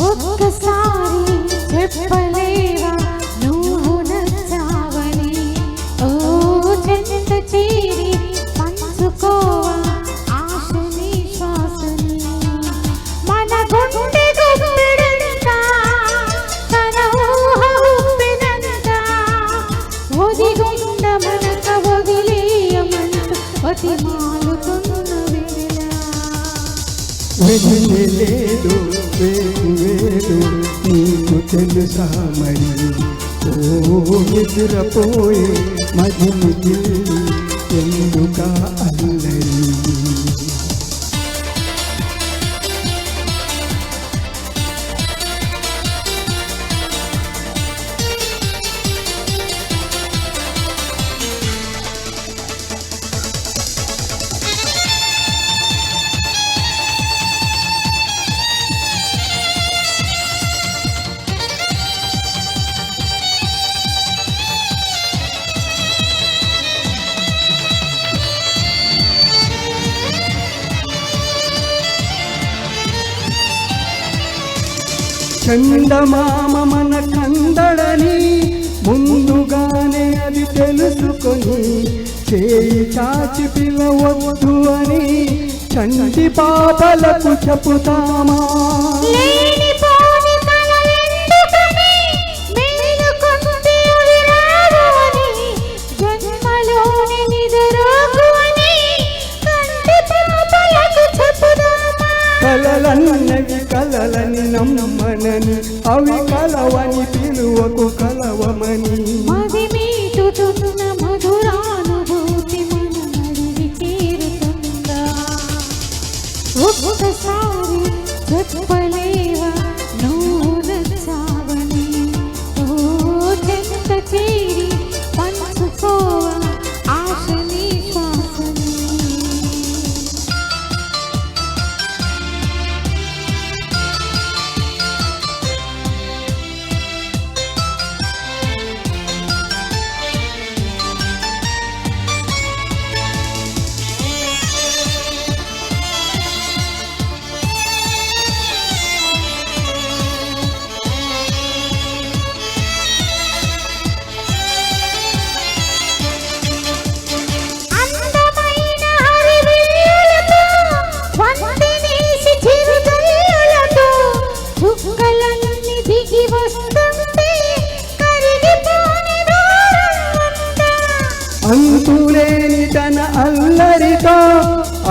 ఒక్కసారి చెప్పలేవా నువ్వు నచ్చావని ఓ చెంత చేరి పంచుకోవా ఆశని శ్వాసని మన గుండె గుప్పెడంతా తన ఊహ ఉప్పెనంతా ఒదిగుండ మనక వదిలేయమంటూ బతిమాలుతున్న లేదు వేరు నీకు తెలుసా మరి ఓ నిద్రపోయే మదికి ఎందుక అల్లరి చందమామ మన కందడని ముందుగానే అది తెలుసుకొని చేయి చాచి పిలవద్దు అని చంటి పాపలకు చెప్పుతామా కలలన్నవి కలలని నమ్మనని అవి కలవని పిలువకు కలవమని మది మీటుతున్న మధురానుభూతి మన నడివి తీరుతుందా ఒక్కసారి చెప్పలేవా నువ్వు నచ్చావని ఓ చెంత చేరి పంచుకోవా ఆశని శ్వాసని అంతులేని తన అల్లరితో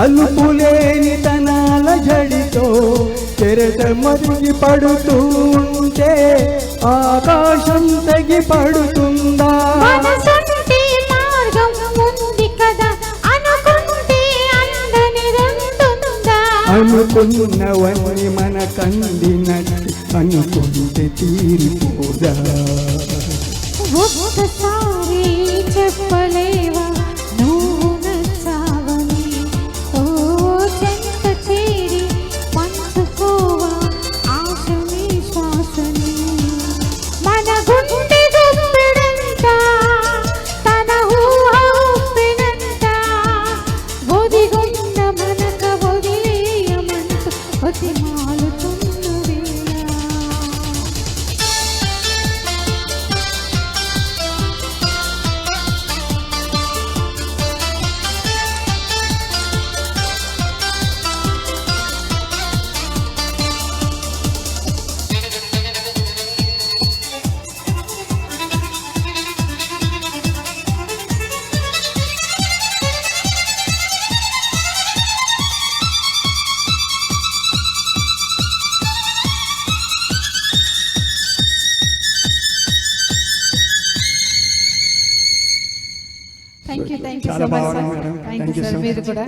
అలుపులేని తన అలజడితో తెరత మరిగి పడుతూ ఉంటే ఆకాశం తెగి పడుతుందా అనుకున్నవన్నీ మన కందినట్టు అనుకుంటే తీరిపోదా ఒక్కసారి చెప్పలేవా నువ్వు నచ్చావని ఓ చెంత చేరి పంచుకోవా ఆశని శ్వాసని మన గుండె గుప్పెడంతా తన ఊహ ఉప్పెనంతా ఒదిగుండ మనక వదిలేయమంటూ బతిమాలుతున్న thank you so much sir. Thank you sir మీరు కూడా.